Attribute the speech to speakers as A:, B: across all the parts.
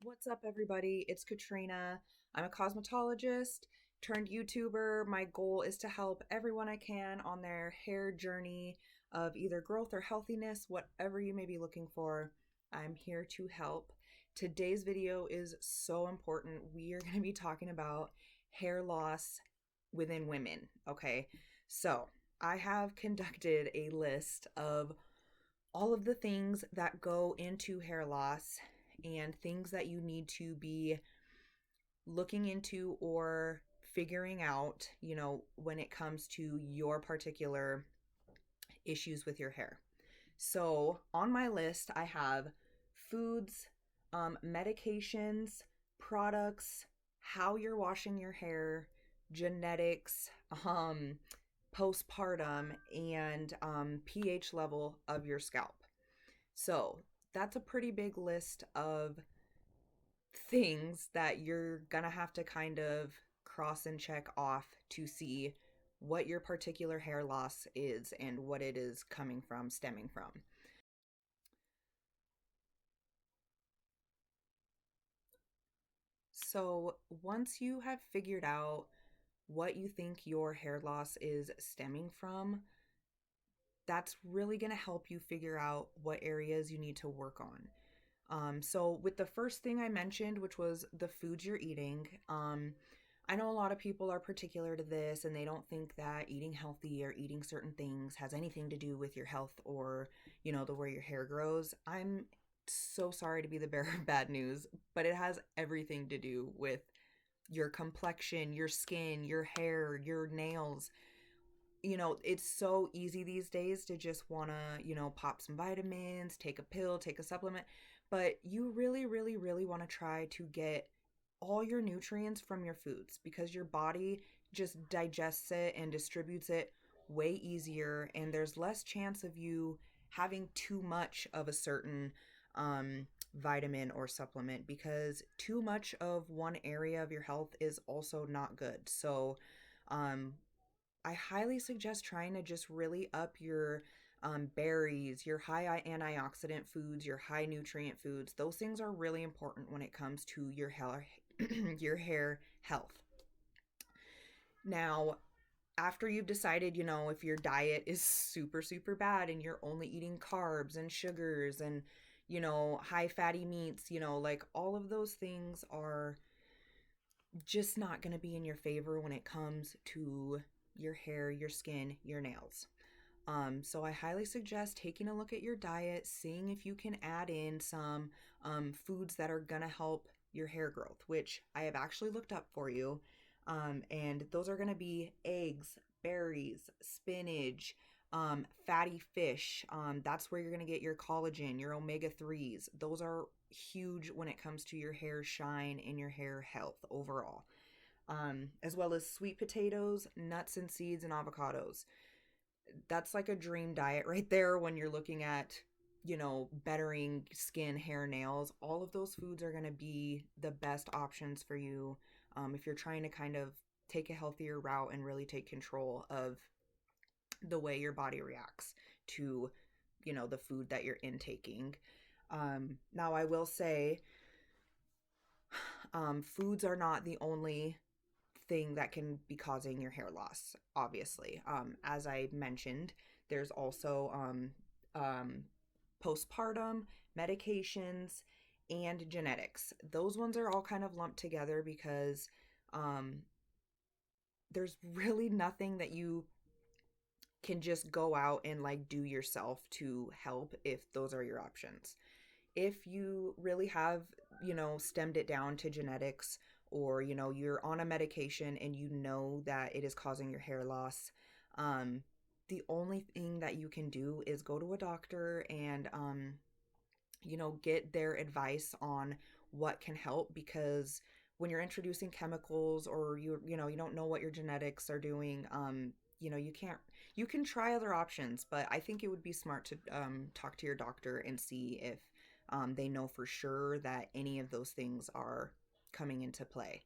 A: What's up, everybody? It's Katrina. I'm a cosmetologist turned YouTuber. My goal is to help everyone I can on their hair journey of either growth or healthiness, whatever you may be looking for. I'm here to help. Today's video is so important. We are going to be talking about hair loss within women. Okay, so I have conducted a list of all of the things that go into hair loss and things that you need to be looking into or figuring out, when it comes to your particular issues with your hair. So, on my list, I have foods, medications, products, how you're washing your hair, genetics, postpartum, and pH level of your scalp. So that's a pretty big list of things that you're gonna have to kind of cross and check off to see what your particular hair loss is and what it is coming from, stemming from. So once you have figured out what you think your hair loss is stemming from, that's really going to help you figure out what areas you need to work on. So with the first thing I mentioned, which was the foods you're eating, I know a lot of people are particular to this and they don't think that eating healthy or eating certain things has anything to do with your health or, the way your hair grows. I'm so sorry to be the bearer of bad news, but it has everything to do with your complexion, your skin, your hair, your nails. It's so easy these days to just want to, pop some vitamins, take a pill, take a supplement, but you really, really, really want to try to get all your nutrients from your foods because your body just digests it and distributes it way easier, and there's less chance of you having too much of a certain vitamin or supplement because too much of one area of your health is also not good. So, um, I highly suggest trying to just really up your berries, your high antioxidant foods, your high nutrient foods. Those things are really important when it comes to your hair, your hair health. Now, after you've decided, if your diet is super, super bad and you're only eating carbs and sugars and, high fatty meats, like all of those things are just not going to be in your favor when it comes to your hair, your skin, your nails. So I highly suggest taking a look at your diet, seeing if you can add in some foods that are gonna help your hair growth, which I have actually looked up for you. And those are gonna be eggs, berries, spinach, fatty fish. That's where you're gonna get your collagen, your omega-3s. Those are huge when it comes to your hair shine and your hair health overall. As well as sweet potatoes, nuts and seeds, and avocados. That's like a dream diet right there when you're looking at, bettering skin, hair, nails. All of those foods are going to be the best options for you if you're trying to kind of take a healthier route and really take control of the way your body reacts to, the food that you're intaking. Now, I will say, foods are not the only thing that can be causing your hair loss, obviously. As I mentioned, there's also postpartum, medications, and genetics. Those ones are all kind of lumped together because um, there's really nothing that you can just go out and like do yourself to help if those are your options. If you really have, stemmed it down to genetics or, you're on a medication and you know that it is causing your hair loss, the only thing that you can do is go to a doctor and, get their advice on what can help because when you're introducing chemicals or you don't know what your genetics are doing, you can try other options, but I think it would be smart to talk to your doctor and see if they know for sure that any of those things are coming into play.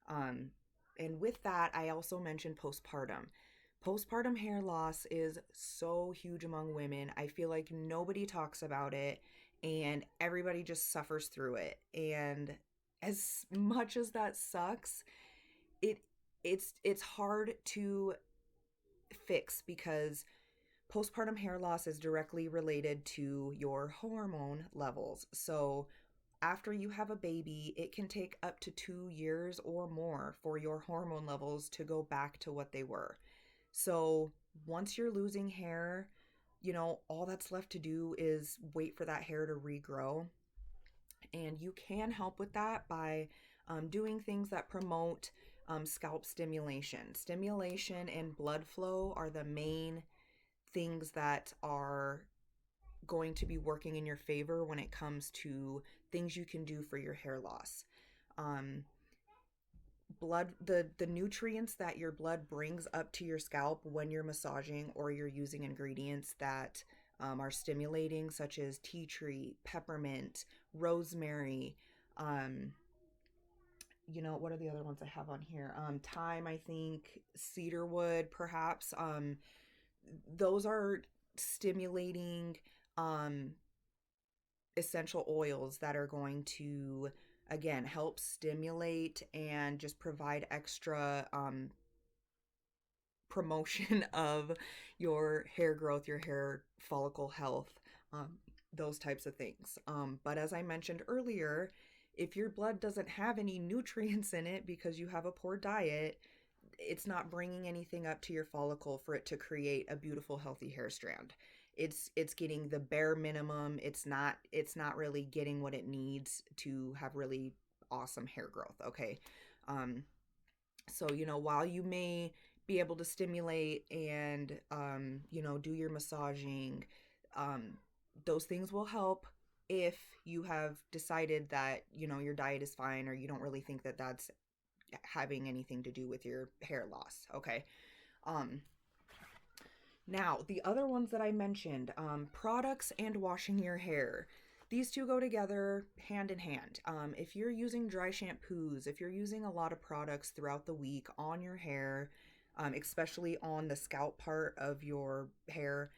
A: Um, and with that, I also mentioned postpartum. Postpartum hair loss is so huge among women. I feel like nobody talks about it. and everybody just suffers through it. And as much as that sucks, it it's hard to fix because postpartum hair loss is directly related to your hormone levels. So after you have a baby, it can take up to 2 years or more for your hormone levels to go back to what they were. So once you're losing hair, all that's left to do is wait for that hair to regrow. And you can help with that by doing things that promote scalp stimulation. Stimulation and blood flow are the main things that are going to be working in your favor when it comes to things you can do for your hair loss. Um, the nutrients that your blood brings up to your scalp when you're massaging or you're using ingredients that are stimulating, such as tea tree, peppermint, rosemary. um, what are the other ones I have on here? Thyme, I think, cedarwood, perhaps. Those are stimulating um, essential oils that are going to, again, help stimulate and just provide extra promotion of your hair growth, your hair follicle health, um, those types of things. But as I mentioned earlier, if your blood doesn't have any nutrients in it because you have a poor diet, it's not bringing anything up to your follicle for it to create a beautiful healthy hair strand. It's getting the bare minimum. It's not really getting what it needs to have really awesome hair growth. Okay. um so while you may be able to stimulate and do your massaging, um those things will help if you have decided that your diet is fine, or you don't really think that that's having anything to do with your hair loss. Okay. um Now, the other ones that I mentioned, products and washing your hair. These two go together hand in hand. If you're using dry shampoos, if you're using a lot of products throughout the week on your hair, especially on the scalp part of your hair,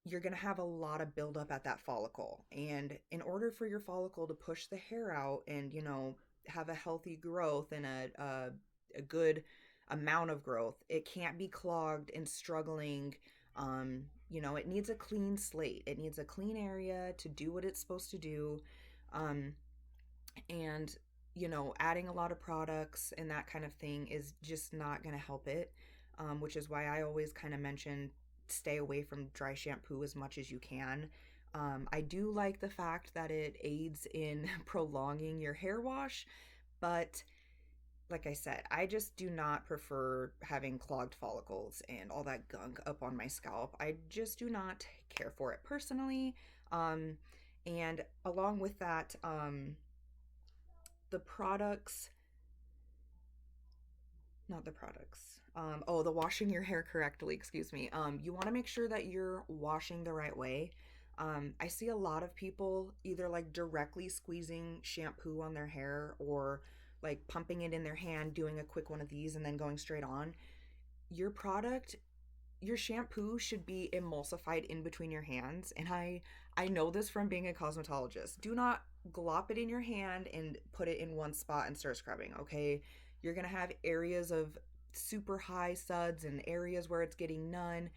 A: you're going to have a lot of buildup at that follicle. And in order for your follicle to push the hair out and, have a healthy growth and a good amount of growth, it can't be clogged and struggling. It needs a clean slate. It needs a clean area to do what it's supposed to do. Um, and, adding a lot of products and that kind of thing is just not going to help it, which is why I always kind of mention stay away from dry shampoo as much as you can. I do like the fact that it aids in prolonging your hair wash, but like I said, I just do not prefer having clogged follicles and all that gunk up on my scalp. I just do not care for it personally. Um, and along with that, the products, not the products. The washing your hair correctly, excuse me. You want to make sure that you're washing the right way. I see a lot of people either like directly squeezing shampoo on their hair or like pumping it in their hand, doing a quick one of these and then going straight on. Your product, your shampoo should be emulsified in between your hands. And I know this from being a cosmetologist. Do not glop it in your hand and put it in one spot and start scrubbing, okay? You're going to have areas of super high suds and areas where it's getting none.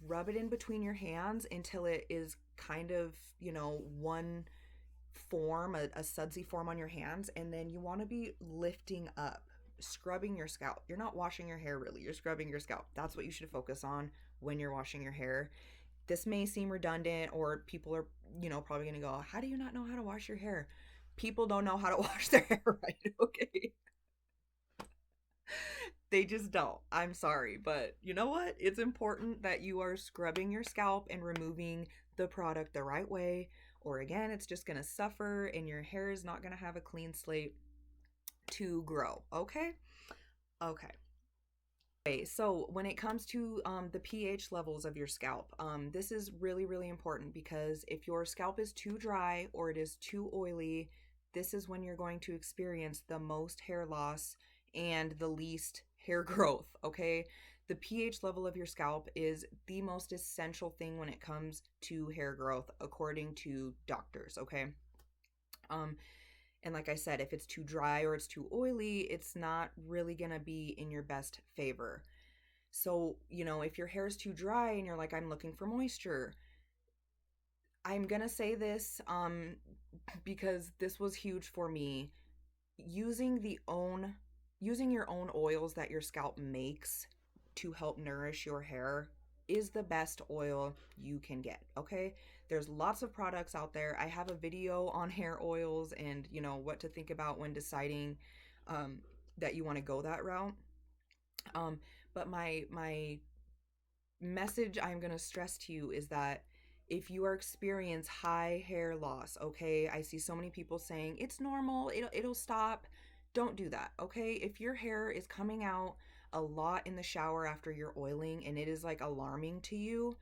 A: Rub it in between your hands until it is kind of, one form, a sudsy form on your hands, and then you want to be lifting up, scrubbing your scalp. You're not washing your hair really, you're scrubbing your scalp. That's what you should focus on when you're washing your hair. This may seem redundant, or people are, probably gonna go, how do you not know how to wash your hair? People don't know how to wash their hair right, okay? They just don't. I'm sorry, but you know what? It's important that you are scrubbing your scalp and removing the product the right way, or again, it's just going to suffer and your hair is not going to have a clean slate to grow. Okay? Okay. Okay, so when it comes to the pH levels of your scalp, this is really, really important because if your scalp is too dry or it is too oily, this is when you're going to experience the most hair loss and the least hair growth. Okay, The pH level of your scalp is the most essential thing when it comes to hair growth, according to doctors, okay? Um, and like I said, if it's too dry or it's too oily, it's not really gonna be in your best favor. So, if your hair is too dry and you're like, I'm looking for moisture, I'm gonna say this because this was huge for me. Using the own Using your own oils that your scalp makes to help nourish your hair is the best oil you can get, okay? There's lots of products out there. I have a video on hair oils and, what to think about when deciding um, that you want to go that route. But my message I'm going to stress to you is that if you are experience high hair loss, okay? I see so many people saying it's normal, it'll stop. Don't do that, okay? If your hair is coming out a lot in the shower after you're oiling and it is like alarming to you,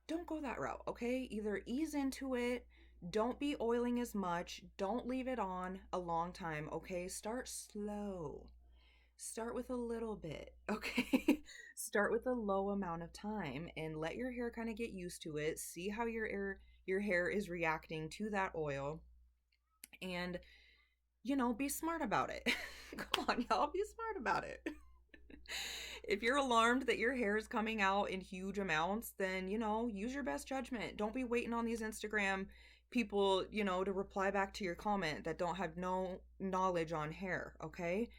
A: don't go that route, okay? Either ease into it, don't be oiling as much, don't leave it on a long time, okay? Start slow. Start with a little bit, okay? Start with a low amount of time and let your hair kind of get used to it. See how your hair is reacting to that oil and be smart about it. Come on, y'all, be smart about it. If you're alarmed that your hair is coming out in huge amounts, then, use your best judgment. Don't be waiting on these Instagram people, to reply back to your comment that don't have no knowledge on hair, okay?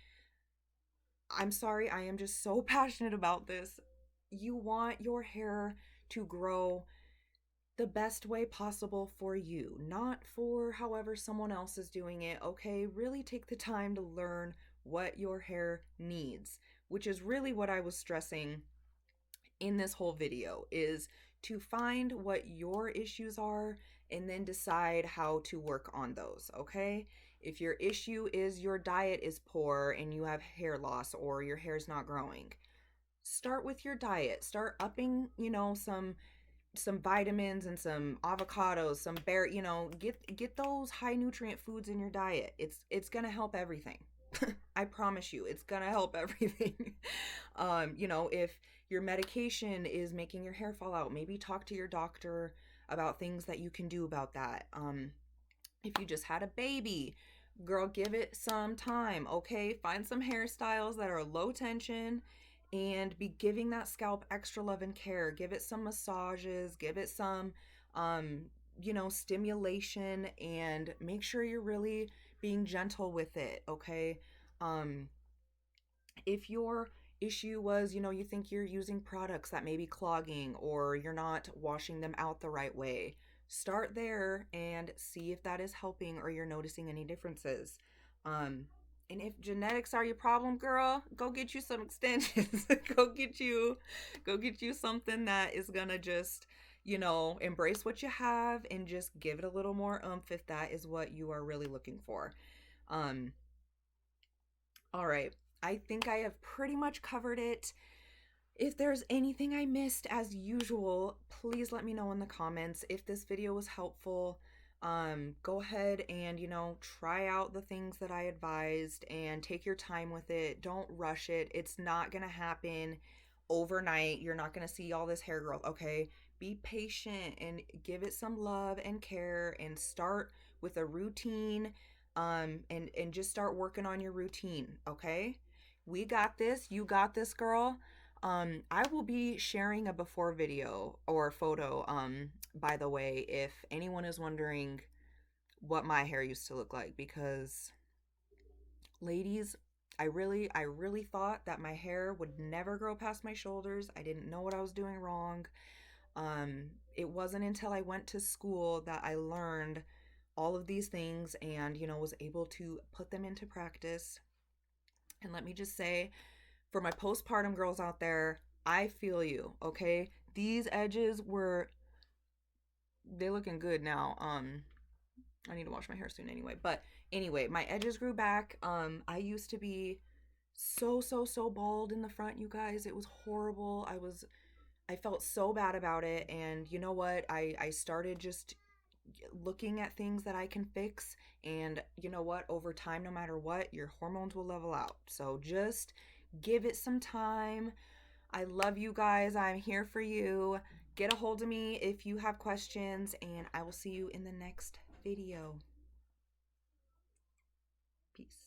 A: I'm sorry, I am just so passionate about this. You want your hair to grow the best way possible for you, not for however someone else is doing it, okay? Really take the time to learn what your hair needs, which is really what I was stressing in this whole video, is to find what your issues are and then decide how to work on those, okay? If your issue is your diet is poor and you have hair loss or your hair's not growing, start with your diet. Start upping, some vitamins and some avocados, some get those high nutrient foods in your diet. It's going to help everything. I promise you, it's gonna help everything. If your medication is making your hair fall out, maybe talk to your doctor about things that you can do about that. If you just had a baby, girl, give it some time, okay? Find some hairstyles that are low tension and be giving that scalp extra love and care. Give it some massages, give it some, stimulation, and make sure you're really being gentle with it, okay? Um, if your issue was, you think you're using products that may be clogging or you're not washing them out the right way, start there and see if that is helping or you're noticing any differences. Um, and if genetics are your problem, girl, go get you some extensions. Go get you something that is gonna just, embrace what you have and just give it a little more oomph if that is what you are really looking for. Um, all right. I think I have pretty much covered it. If there's anything I missed, as usual, please let me know in the comments. If this video was helpful, go ahead and, try out the things that I advised and take your time with it. Don't rush it. It's not going to happen overnight. You're not going to see all this hair growth, okay? Be patient and give it some love and care and start with a routine, and just start working on your routine, okay? We got this. You got this, girl. I will be sharing a before video or photo, by the way, if anyone is wondering what my hair used to look like, because ladies, I really thought that my hair would never grow past my shoulders. I didn't know what I was doing wrong. It wasn't until I went to school that I learned all of these things and, was able to put them into practice. And let me just say, for my postpartum girls out there, I feel you, okay? These edges they looking good now. I need to wash my hair soon anyway. But anyway, my edges grew back. I used to be so bald in the front, you guys. It was horrible. I felt so bad about it. And you know what? I started just looking at things that I can fix. And you know what? Over time, no matter what, your hormones will level out. So just give it some time. I love you guys. I'm here for you. Get a hold of me if you have questions, and I will see you in the next video. Peace.